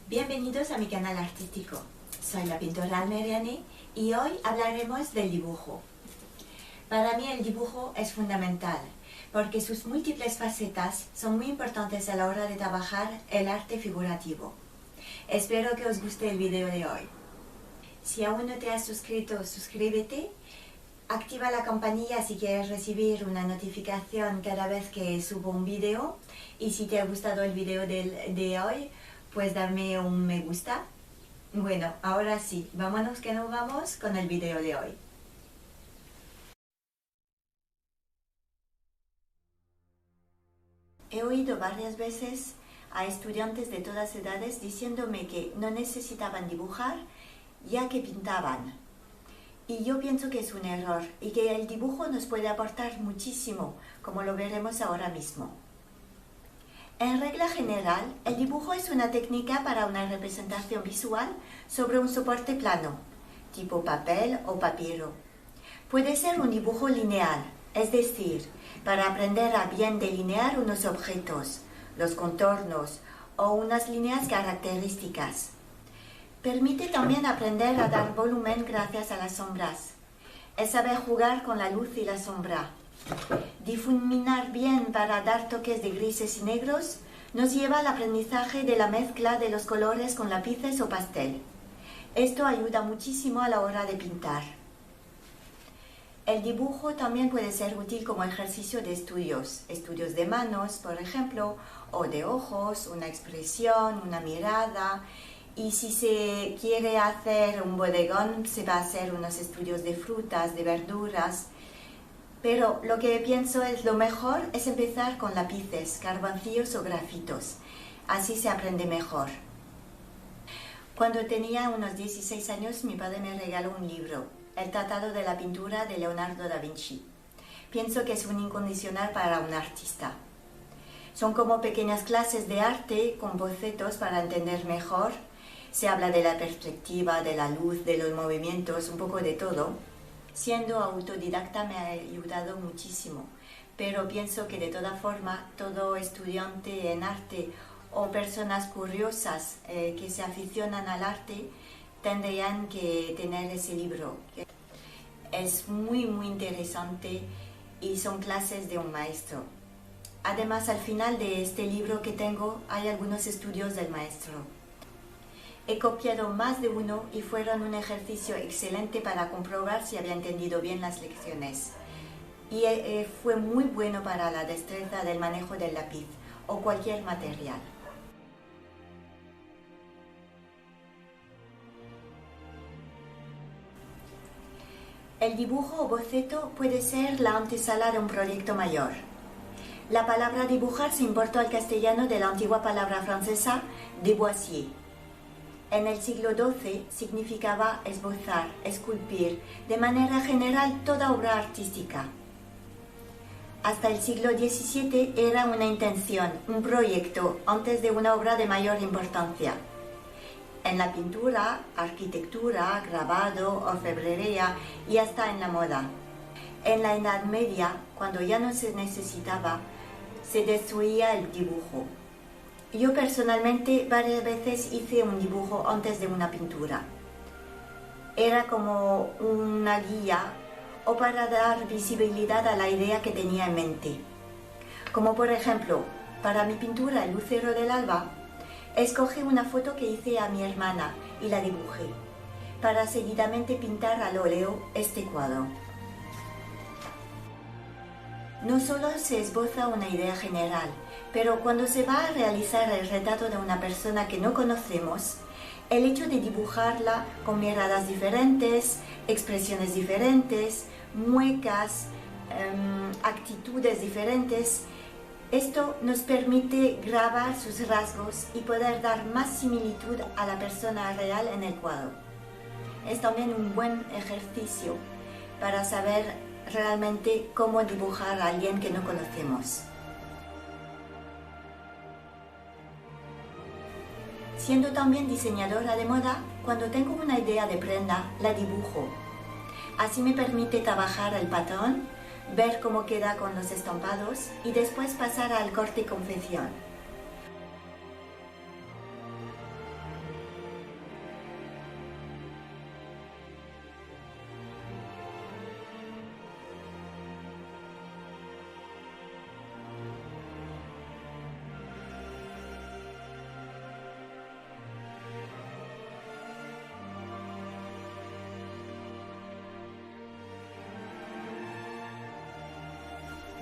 Bienvenidos a mi canal artístico. Soy la pintora Almeriani y hoy hablaremos del dibujo. Para mí el dibujo es fundamental porque sus múltiples facetas son muy importantes a la hora de trabajar el arte figurativo. Espero que os guste el video de hoy. Si aún no te has suscrito, suscríbete. Activa la campanilla si quieres recibir una notificación cada vez que subo un video. Y si te ha gustado el video de hoy, pues dame un me gusta. Bueno, ahora sí, vámonos que nos vamos con el video de hoy. He oído varias veces a estudiantes de todas edades diciéndome que no necesitaban dibujar ya que pintaban. Y yo pienso que es un error y que el dibujo nos puede aportar muchísimo, como lo veremos ahora mismo. En regla general, el dibujo es una técnica para una representación visual sobre un soporte plano, tipo papel o papiro. Puede ser un dibujo lineal, es decir, para aprender a bien delinear unos objetos, los contornos o unas líneas características. Permite también aprender a dar volumen gracias a las sombras. Es saber jugar con la luz y la sombra. Difuminar bien para dar toques de grises y negros nos lleva al aprendizaje de la mezcla de los colores con lápices o pastel. Esto ayuda muchísimo a la hora de pintar. El dibujo también puede ser útil como ejercicio de estudios de manos, por ejemplo, o de ojos, una expresión, una mirada. Y si se quiere hacer un bodegón, se va a hacer unos estudios de frutas, de verduras. Pero lo que pienso es lo mejor es empezar con lápices, carboncillos o grafitos. Así se aprende mejor. Cuando tenía unos 16 años, mi padre me regaló un libro, El Tratado de la Pintura de Leonardo da Vinci. Pienso que es un incondicional para un artista. Son como pequeñas clases de arte con bocetos para entender mejor. Se habla de la perspectiva, de la luz, de los movimientos, un poco de todo. Siendo autodidacta me ha ayudado muchísimo, pero pienso que de toda forma todo estudiante en arte o personas curiosas que se aficionan al arte tendrían que tener ese libro. Es muy interesante y son clases de un maestro. Además, al final de este libro que tengo hay algunos estudios del maestro. He copiado más de uno y fueron un ejercicio excelente para comprobar si había entendido bien las lecciones. Y fue muy bueno para la destreza del manejo del lápiz o cualquier material. El dibujo o boceto puede ser la antesala de un proyecto mayor. La palabra dibujar se importó al castellano de la antigua palabra francesa déboisier. En el siglo XII significaba esbozar, esculpir, de manera general toda obra artística. Hasta el siglo XVII era una intención, un proyecto, antes de una obra de mayor importancia. En la pintura, arquitectura, grabado, orfebrería y hasta en la moda. En la Edad Media, cuando ya no se necesitaba, se destruía el dibujo. Yo personalmente varias veces hice un dibujo antes de una pintura. Era como una guía o para dar visibilidad a la idea que tenía en mente. Como por ejemplo, para mi pintura El Lucero del Alba, escogí una foto que hice a mi hermana y la dibujé, para seguidamente pintar al óleo este cuadro. No solo se esboza una idea general, pero cuando se va a realizar el retrato de una persona que no conocemos, el hecho de dibujarla con miradas diferentes, expresiones diferentes, muecas, actitudes diferentes, esto nos permite grabar sus rasgos y poder dar más similitud a la persona real en el cuadro. Es también un buen ejercicio para saber realmente cómo dibujar a alguien que no conocemos. Siendo también diseñadora de moda, cuando tengo una idea de prenda, la dibujo. Así me permite trabajar el patrón, ver cómo queda con los estampados y después pasar al corte y confección.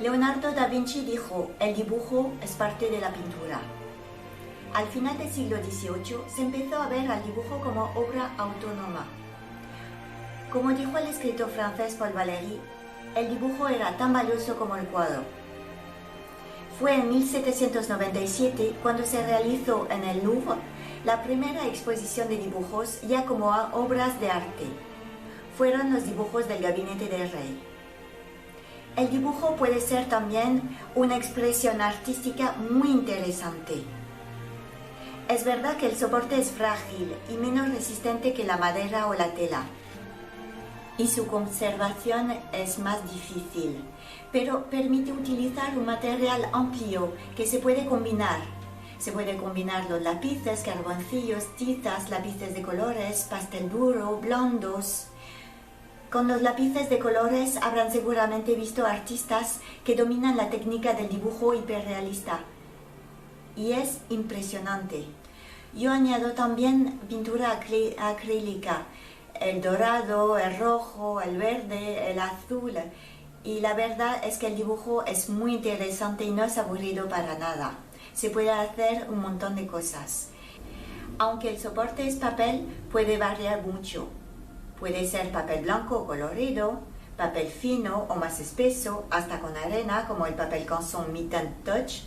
Leonardo da Vinci dijo, el dibujo es parte de la pintura. Al final del siglo XVIII se empezó a ver al dibujo como obra autónoma. Como dijo el escritor francés Paul Valéry, el dibujo era tan valioso como el cuadro. Fue en 1797 cuando se realizó en el Louvre la primera exposición de dibujos ya como obras de arte. Fueron los dibujos del gabinete del rey. El dibujo puede ser también una expresión artística muy interesante. Es verdad que el soporte es frágil y menos resistente que la madera o la tela, y su conservación es más difícil, pero permite utilizar un material amplio que se puede combinar. Se puede combinar los lápices, carboncillos, tizas, lápices de colores, pastel duro, blandos. Con los lápices de colores habrán seguramente visto artistas que dominan la técnica del dibujo hiperrealista. Y es impresionante. Yo añado también pintura acrílica, el dorado, el rojo, el verde, el azul. Y la verdad es que el dibujo es muy interesante y no es aburrido para nada. Se puede hacer un montón de cosas. Aunque el soporte es papel, puede variar mucho. Puede ser papel blanco colorido, papel fino o más espeso, hasta con arena, como el papel Canson Mitten Touch.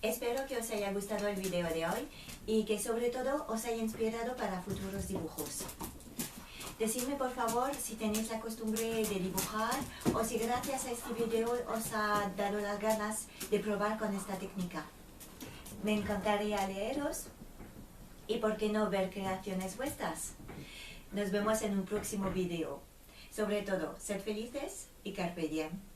Espero que os haya gustado el video de hoy y que sobre todo os haya inspirado para futuros dibujos. Decidme por favor si tenéis la costumbre de dibujar o si gracias a este video os ha dado las ganas de probar con esta técnica. Me encantaría leeros y por qué no ver creaciones vuestras. Nos vemos en un próximo video. Sobre todo, sed felices y carpe diem.